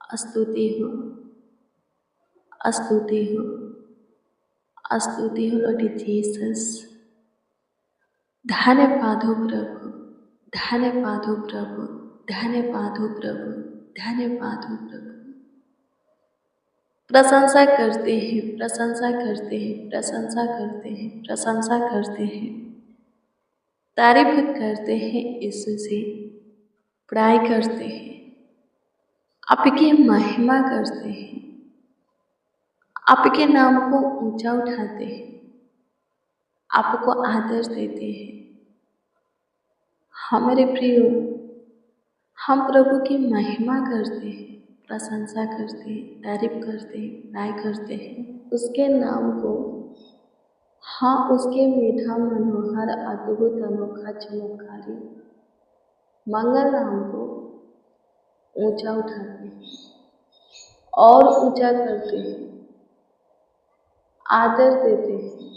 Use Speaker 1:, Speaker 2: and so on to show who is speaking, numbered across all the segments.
Speaker 1: स्तुति हो, स्तुति हो, स्तुति हो लॉर्ड जीसस। धन्यवाद हो प्रभु, धन्यवाद हो प्रभु, धन्यवाद हो प्रभु, धन्यवाद हो प्रभु। प्रशंसा करते हैं, प्रशंसा करते हैं, प्रशंसा करते हैं, प्रशंसा करते हैं, तारीफ करते हैं, यीशु से पढ़ाई करते हैं, आपकी महिमा करते हैं, आपके नाम को ऊंचा उठाते हैं, आपको आदर देते हैं। हमारे प्रियो, हम प्रभु की महिमा करते हैं, प्रशंसा करते हैं, तारीफ करते हैं, पढ़ाई करते हैं उसके नाम को। हाँ, उसके मीठा मनोहर अद्भुत अनोखा चमत्कारी मंगल नाम को ऊंचा उठाते हैं और ऊंचा करते हैं, आदर देते हैं,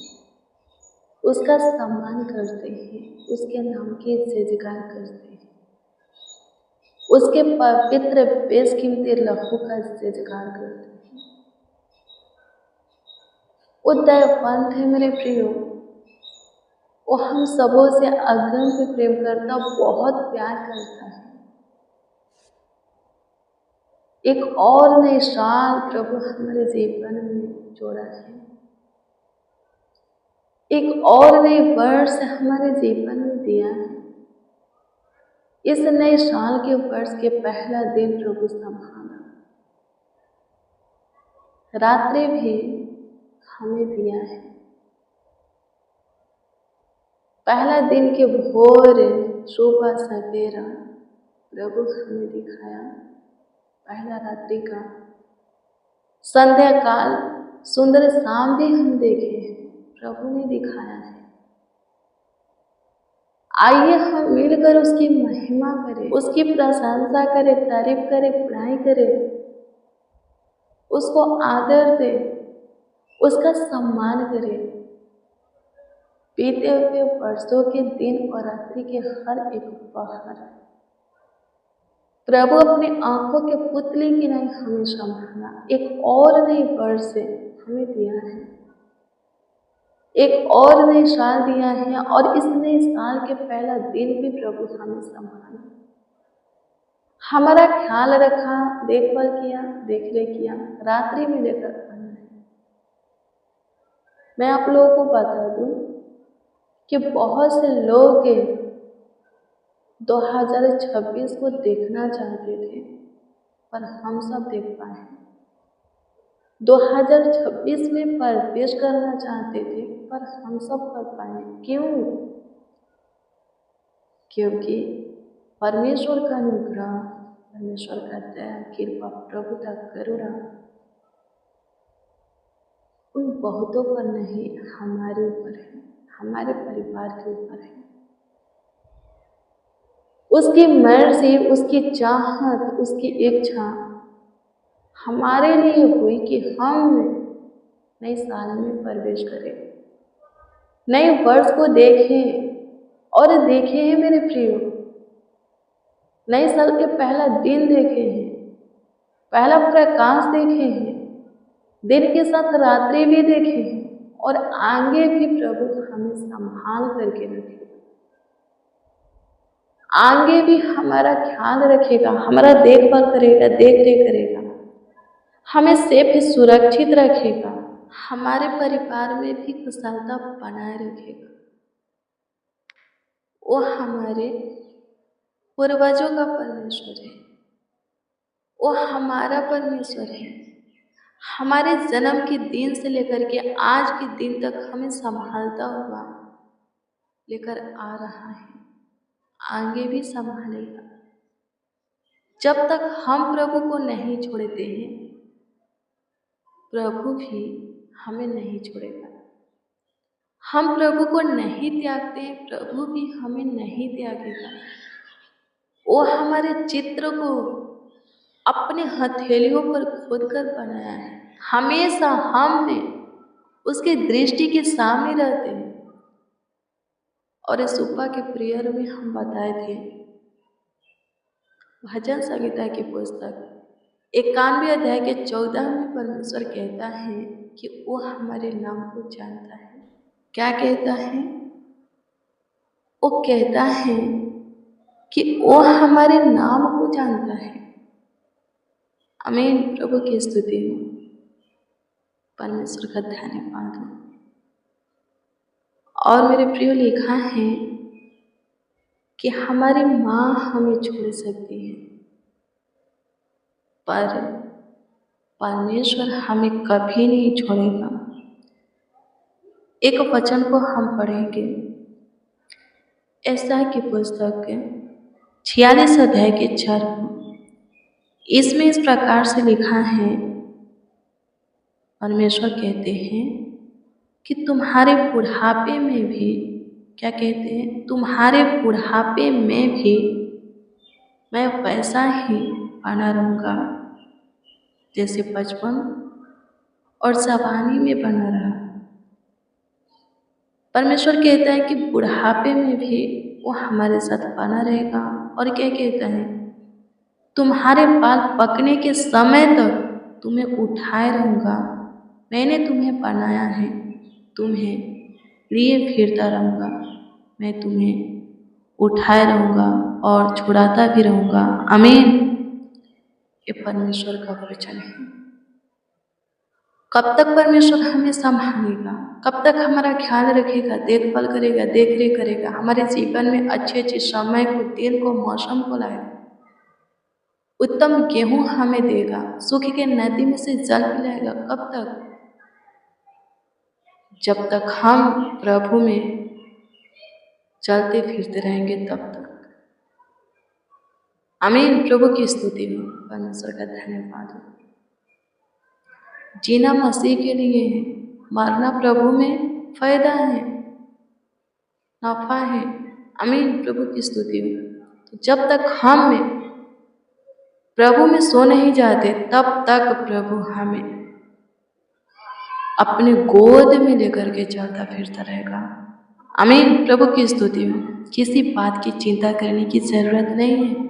Speaker 1: उसका सम्मान करते हैं, उसके नाम की जयजयकार करते हैं, उसके पवित्र बेशकीमती लहू का जयजयकार करते हैं। वो दयावंत है मेरे प्रियो, वो हम सबों से अगम पे प्रेम करता, बहुत प्यार करता है। एक और नई साल प्रभु हमारे जीवन में जोड़ा है, एक और नई वर्ष हमारे जीवन में दिया है। इस नए साल के वर्ष के पहला दिन प्रभु संभाला, रात्रि भी हमें दिया है। पहला दिन के भोर सुबह सवेरा प्रभु हमें दिखाया, पहला रात्रि का संध्या काल सुंदर शाम भी हम देखे हैं, प्रभु ने दिखाया है। आइए हम मिलकर उसकी महिमा करें, उसकी प्रशंसा करें, तारीफ करें, पढ़ाई करें, उसको आदर दें, उसका सम्मान करें। बीते हुए वर्षों के दिन और रात्रि के हर एक पहर प्रभु अपने आंखों के पुतले की नहीं हमें संभाला, एक और नई वर्ष हमें दिया है, एक और नई साल दिया है, और इस नए साल के पहला दिन भी प्रभु हमें संभाला, हमारा ख्याल रखा, देखभाल किया, देखरेख किया, रात्रि में लेकर आना है। मैं आप लोगों को बता दूं कि बहुत से लोग 2026 को देखना चाहते थे, पर हम सब देख पाए। 2026 में प्रवेश करना चाहते थे, पर हम सब कर पाए। क्यों? क्योंकि परमेश्वर का अनुग्रह, परमेश्वर का दया, कृपा, प्रभुता, करुणा उन बहुतों पर नहीं, हमारे ऊपर है, हमारे परिवार के ऊपर है। उसकी मर्जी, उसकी चाहत, उसकी इच्छा हमारे लिए हुई कि हम नए साल में प्रवेश करें, नए वर्ष को देखें। और देखे हैं मेरे प्रियो, नए साल के पहला दिन देखे हैं, पहला प्रकाश देखे हैं, दिन के साथ रात्रि भी देखे हैं, और आगे भी प्रभु हमें संभाल करके रखेगा, आगे भी हमारा ख्याल रखेगा, हमारा देखभाल करेगा, देख रेख करेगा, हमें सेफ सुरक्षित रखेगा, हमारे परिवार में भी कुशलता बनाए रखेगा। वो हमारे पूर्वजों का परमेश्वर है, वो हमारा परमेश्वर है। हमारे जन्म के दिन से लेकर के आज के दिन तक हमें संभालता हुआ लेकर आ रहा है, आगे भी संभालेगा। जब तक हम प्रभु को नहीं छोड़ते हैं, प्रभु भी हमें नहीं छोड़ेगा। हम प्रभु को नहीं त्यागते, प्रभु भी हमें नहीं त्यागेगा। वो हमारे चित्र को अपने हथेलियों पर खोद कर बनाया है, हमेशा हमने उसकी दृष्टि के सामने रहते हैं। और इस सुबह के प्रेयर में हम बताए थे, भजन संहिता की पुस्तक 91 अध्याय के 14 में परमेश्वर कहता है कि वो हमारे नाम को जानता है। क्या कहता है? वो कहता है कि वो हमारे नाम को जानता है। आमीन। प्रभु की स्तुति हो, परमेश्वर का धन्यवाद हो। और मेरे प्रियो, लिखा है कि हमारी माँ हमें छोड़ सकती है पर परमेश्वर हमें कभी नहीं छोड़ेगा। एक वचन को हम पढ़ेंगे, एसाई की पुस्तक 46 अध्याय के 4। इसमें इस प्रकार से लिखा है, परमेश्वर कहते हैं कि तुम्हारे बुढ़ापे में भी, क्या कहते हैं, तुम्हारे बुढ़ापे में भी मैं वैसा ही बना रहूँगा जैसे बचपन और जवानी में बना रहा। परमेश्वर कहता है कि बुढ़ापे में भी वो हमारे साथ बना रहेगा। और क्या कहता है? तुम्हारे बाल पकने के समय तक तुम्हें उठाए रहूँगा। मैंने तुम्हें बनाया है, तुम्हें लिए फिरता रहूँगा। मैं तुम्हें उठाए रहूँगा और छुड़ाता भी रहूँगा। आमीन। ये परमेश्वर का वचन है। कब तक परमेश्वर हमें संभालेगा? कब तक हमारा ख्याल रखेगा, देखभाल करेगा, देख रेख करेगा, हमारे जीवन में अच्छे अच्छे समय को, दिन को, मौसम को लाएगा, उत्तम गेहूं हमें देगा, सुख के नदी में से जल पिलाएगा। कब तक? जब तक हम प्रभु में चलते फिरते रहेंगे तब तक। आमीन। प्रभु की स्तुति हो, परमेश्वर का धन्यवाद हो। जीना मसीह के लिए है, मरना प्रभु में फायदा है, नफा है। आमीन। प्रभु की स्तुति हो। तो जब तक हम प्रभु में सो नहीं जाते तब तक प्रभु हमें अपने गोद में लेकर के चलता फिरता रहेगा। आमीन। प्रभु की स्तुति हो। किसी बात की चिंता करने की जरूरत नहीं है,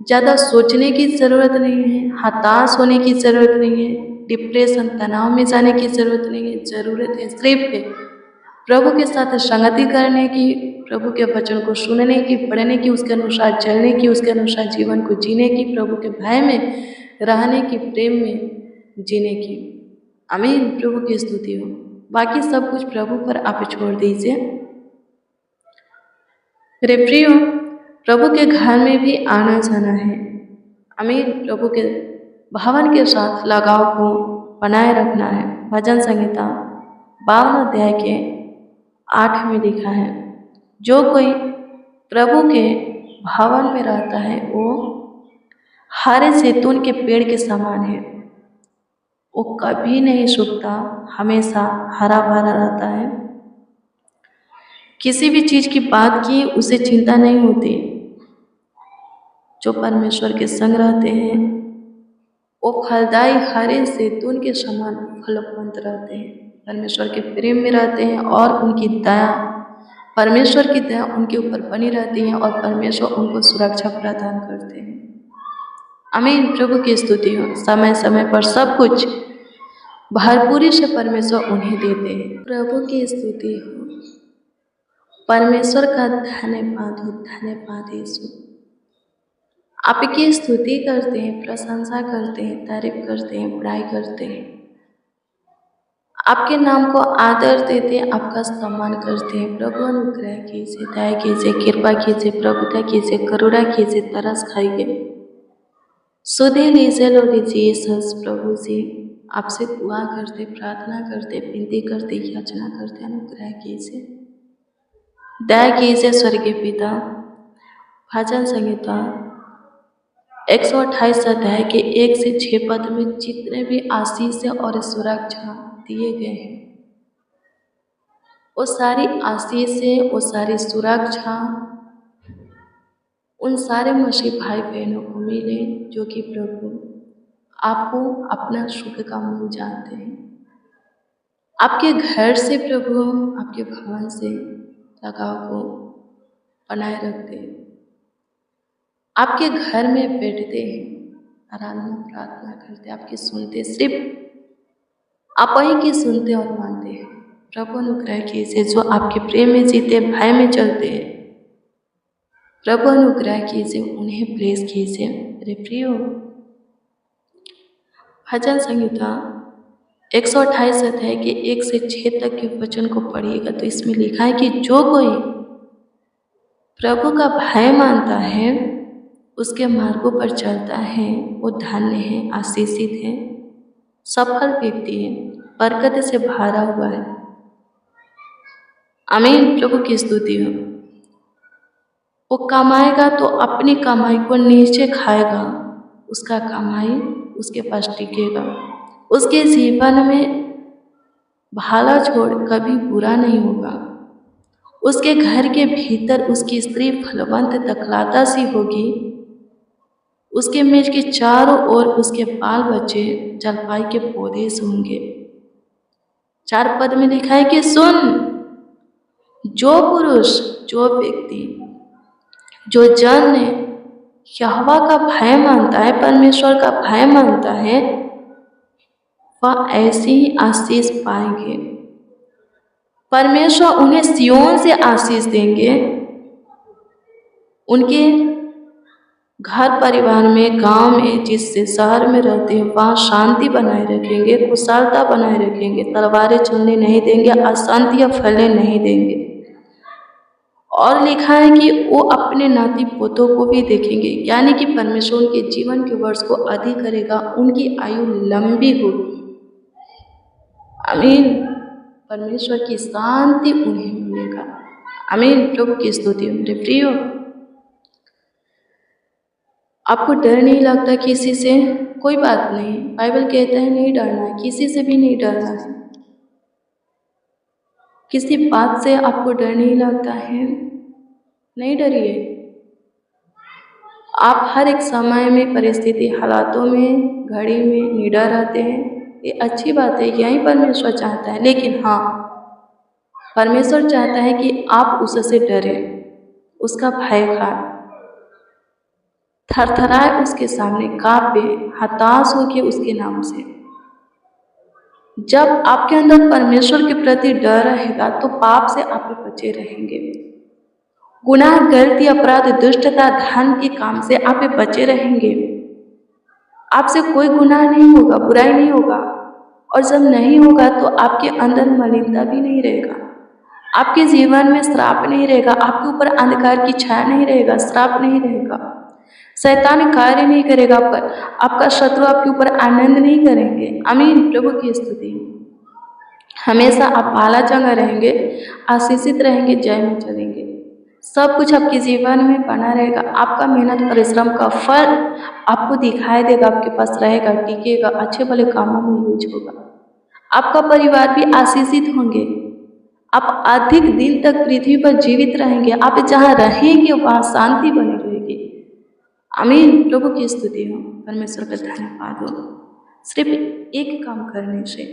Speaker 1: ज़्यादा सोचने की ज़रूरत नहीं है, हताश होने की ज़रूरत नहीं है, डिप्रेशन, तनाव में जाने की ज़रूरत नहीं है। ज़रूरत है सिर्फ प्रभु के साथ संगति करने की, प्रभु के वचन को सुनने की, पढ़ने की, उसके अनुसार चलने की, उसके अनुसार जीवन को जीने की, प्रभु के भय में रहने की, प्रेम में जीने की। आमीन। प्रभु की स्तुति हो। बाकी सब कुछ प्रभु पर आप छोड़ दीजिए। मेरे प्रियो, प्रभु के घर में भी आना जाना है। आमीन। प्रभु के भवन के साथ लगाव को बनाए रखना है। भजन संहिता 52 अध्याय के 8 में लिखा है, जो कोई प्रभु के भवन में रहता है वो हरे जैतून के पेड़ के समान है। वो कभी नहीं सूखता, हमेशा हरा भरा रहता है। किसी भी चीज़ की बात की उसे चिंता नहीं होती। जो परमेश्वर के संग रहते हैं वो फलदायी हरे जैतून के समान फलवंत रहते हैं, परमेश्वर के प्रेम में रहते हैं और उनकी दया, परमेश्वर की दया उनके ऊपर बनी रहती है और परमेश्वर उनको सुरक्षा प्रदान करते हैं। आमीन। प्रभु की स्तुति हो। समय समय पर सब कुछ भरपूरी से परमेश्वर उन्हें देते हैं। प्रभु की स्तुति हो, परमेश्वर का धन्यवाद हो। धन्यवाद यीशु। आपकी स्तुति करते हैं, प्रशंसा करते हैं, तारीफ करते हैं, बड़ाई करते हैं, आपके नाम को आदर देते हैं, आपका सम्मान करते हैं। प्रभु अनुग्रह कीजिए, दया कीजिए, कृपा कीजिए, प्रभुता कीजिए, करुणा कीजिए, तरस खाइए, सुधे लीजिए, लो लीजिए। सस प्रभु जी आपसे दुआ करते, प्रार्थना करते, विनती करते, याचना करते, अनुग्रह कीजिए, दया कीजिए स्वर्गीय पिता। भजन संहिता 128 अध्याय के 1 से 6 पद में जितने भी आशीष और सुरक्षा दिए गए हैं, वो सारी आशीषें, वो सारी सुरक्षा उन सारे मसीह भाई बहनों को मिले जो कि प्रभु आपको अपना सुख का मूल जानते हैं। आपके घर से प्रभु, आपके भवन से लगाव को बनाए रखते हैं, आपके घर में बैठते हैं, आराधना प्रार्थना करते, आपकी सुनते, सिर्फ आप ही की सुनते और मानते हैं। प्रभु अनुग्रह कीजिए, जो आपके प्रेम में जीते, भय में चलते हैं, प्रभु अनुग्रह कीजिए, उन्हें प्रेस कीजिए। मेरे प्रियो, भजन संहिता 128 अध्याय के 1 से 6 तक के वचन को पढ़िएगा तो इसमें लिखा है कि जो कोई प्रभु का भय मानता है, उसके मार्गों पर चलता है, वो धन्य है, आशीषित है, सफल व्यक्ति है, बरकत से भरा हुआ है। आमीन। प्रभु की स्तुति हो। वो कमाएगा तो अपनी कमाई को नीचे खाएगा, उसका कमाई उसके पास टिकेगा। उसके जीवन में भला छोड़ कभी बुरा नहीं होगा। उसके घर के भीतर उसकी स्त्री फलवंत तकलाता सी होगी। उसके मेज के चारों ओर उसके बाल बच्चे जलपाई के पौधे से होंगे। 4 पद में लिखा है कि सुन, जो पुरुष, जो व्यक्ति, जो जन यहोवा का भय मानता है, परमेश्वर का भय मानता है, वह ऐसी ही आशीष पाएंगे। परमेश्वर उन्हें सियोन से आशीष देंगे। उनके घर परिवार में, गांव में, जिस शहर में रहते हैं, वहाँ शांति बनाए रखेंगे, कुशलता बनाए रखेंगे, तलवारें चलने नहीं देंगे, अशांतियाँ फैलने नहीं देंगे। और लिखा है कि वो अपने नाती पोतों को भी देखेंगे, यानी कि परमेश्वर उनके जीवन के वर्ष को अधिक करेगा, उनकी आयु लंबी होगी। आमीन। परमेश्वर की शांति उन्हें मिलेगा। आमीन। प्रभु की स्तुति। मेरे प्रियो, आपको डर नहीं लगता किसी से? कोई बात नहीं, बाइबल कहता है नहीं डरना है, किसी से भी नहीं डरना है। किसी बात से आपको डर नहीं लगता है, नहीं डरिए। आप हर एक समय में, परिस्थिति, हालातों में, घड़ी में निडर रहते हैं, ये अच्छी बात है, यही परमेश्वर चाहता है। लेकिन हाँ, परमेश्वर चाहता है कि आप उससे डरें, उसका भय खाएं, थरथराए उसके सामने, कांपे, हताश होके उसके नाम से। जब आपके अंदर परमेश्वर के प्रति डर रहेगा तो पाप से आप बचे रहेंगे। गुनाह, गलती, अपराध, दुष्टता, धन के काम से आप बचे रहेंगे। आपसे कोई गुनाह नहीं होगा, बुराई नहीं होगा। और जब नहीं होगा तो आपके अंदर मलिनता भी नहीं रहेगा, आपके जीवन में श्राप नहीं रहेगा, आपके ऊपर अंधकार की छाया नहीं रहेगा, श्राप नहीं रहेगा, शैतान कार्य नहीं करेगा, आपका शत्रु आपके ऊपर आनंद नहीं करेंगे। आमीन। प्रभु की स्तुति। हमेशा आप भाला चंगा रहेंगे, आशीषित रहेंगे, जय में चलेंगे। सब कुछ आपके जीवन में बना रहेगा। आपका मेहनत परिश्रम का फल आपको दिखाई देगा, आपके पास रहेगा, टिकेगा, अच्छे भले कामों में यूज होगा। आपका परिवार भी आशीषित होंगे। आप अधिक दिन तक पृथ्वी पर जीवित रहेंगे। आप जहाँ रहेंगे वहाँ शांति बनी रहेगी। आमीन। प्रभु की स्तुति हो। परमेश्वर का धन्यवाद हो। सिर्फ एक काम करने से,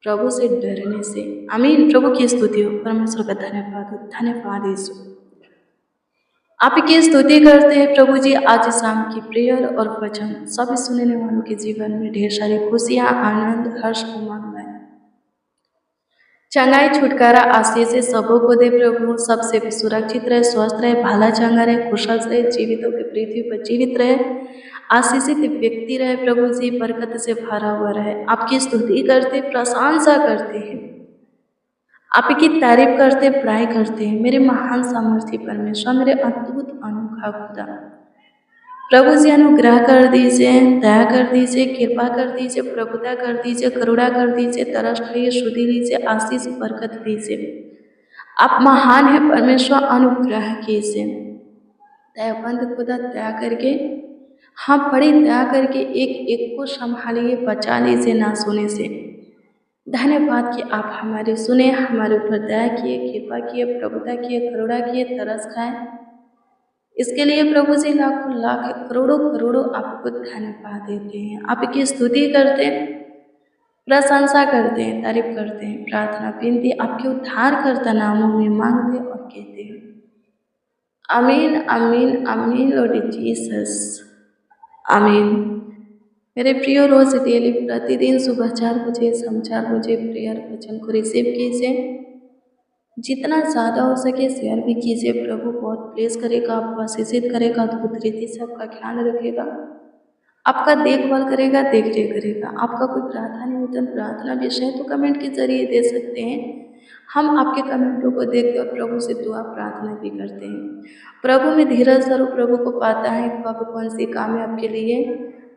Speaker 1: प्रभु से डरने से। आमीन। प्रभु की स्तुति हो। परमेश्वर का धन्यवाद हो। धन्यवाद यीशु। आपकी स्तुति करते हैं प्रभु जी। आज शाम की प्रेयर और वचन सभी सुनने वालों के जीवन में ढेर सारी खुशियाँ, आनंद, हर्ष, उमंग लाए। चंगाई, छुटकारा, आशीष सबों को दे प्रभु। सबसे भी सुरक्षित रहे, स्वस्थ रहे, भला चंगा रहे, कुशल रहे, जीवितों के पृथ्वी पर जीवित रहे, आशीषित व्यक्ति रहे प्रभु जी, बरकत से भरा हुआ रहे। आपकी स्तुति करते, प्रशंसा करते हैं, आपकी तारीफ करते, बड़ाई करते हैं। मेरे महान सामर्थ्य परमेश्वर, मेरे अद्भुत अनोखा खुदा, प्रभु जी अनुग्रह कर दीजिए, दया कर दीजिए, कृपा कर दीजिए, प्रभुता कर दीजिए, करुणा कर दीजिए, तरस खाइए, शुद्धि लीजिए, आशीष बरकत दीजिए। आप महान है परमेश्वर, अनुग्रह कीजिए। दयाबंद खुदा, दया करके, हाँ बड़ी दया करके एक एक को संभालिए, बचा लीजिए ना सुने से। धन्यवाद कि आप हमारे सुने, हमारे ऊपर दया किए, कृपा किए, प्रभुता किए, करुणा किए, तरस खाए। इसके लिए प्रभु जी लाखों लाख करोड़ों करोड़ों आपको धन्यवाद देते हैं। आपकी स्तुति करते हैं, प्रशंसा करते हैं, तारीफ करते हैं, प्रार्थना विनती आपके उद्धार करता नामों में मांगते और कहते हैं आमीन, आमीन, आमीन। Lord Jesus. आमीन। मेरे प्रियो, रोज डेली प्रतिदिन सुबह 4 बजे, शाम 4 बजे प्रेयर वचन को रिसीव कीजिए। जितना ज़्यादा हो सके शेयर भी कीजिए। प्रभु बहुत ब्लेस करेगा, आपको आशीषित करेगा, अद्भुत रीति से आपका ख्याल रखेगा, आपका देखभाल करेगा, देख रेख करेगा। आपका कोई प्रार्थना निवेदन, प्रार्थना विषय तो कमेंट के जरिए दे सकते हैं। हम आपके कमेंटों को देखते और प्रभु से दुआ प्रार्थना भी करते हैं। प्रभु में धीरज स्वरूप प्रभु को पाता है कब कौन सी काम है आपके लिए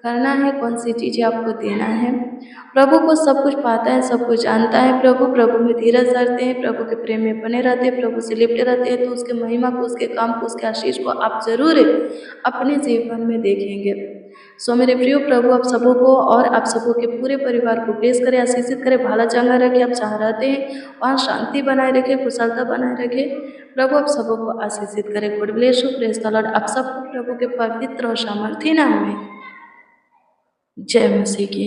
Speaker 1: करना है, कौन सी चीज़ें आपको देना है। प्रभु को सब कुछ पाता है, सब कुछ जानता है। प्रभु में धीरज धरते हैं, प्रभु के प्रेम में बने रहते हैं, प्रभु से लिपटे रहते हैं, तो उसके महिमा को, उसके काम को, उसके आशीष को आप जरूर अपने जीवन में देखेंगे। सो मेरे प्रियो, प्रभु आप सबों को और आप सबों के पूरे परिवार को ब्लेस करे, आशीषित करे, भाला चंगा रखे। आप जहाँ रहते हैं वहाँ शांति बनाए रखे, कुशलता बनाए रखे। प्रभु आप सबों को आशीषित करे। God bless you, praise the Lord. आप सबको प्रभु के पवित्र और सामर्थी नाम में जय मसीह की।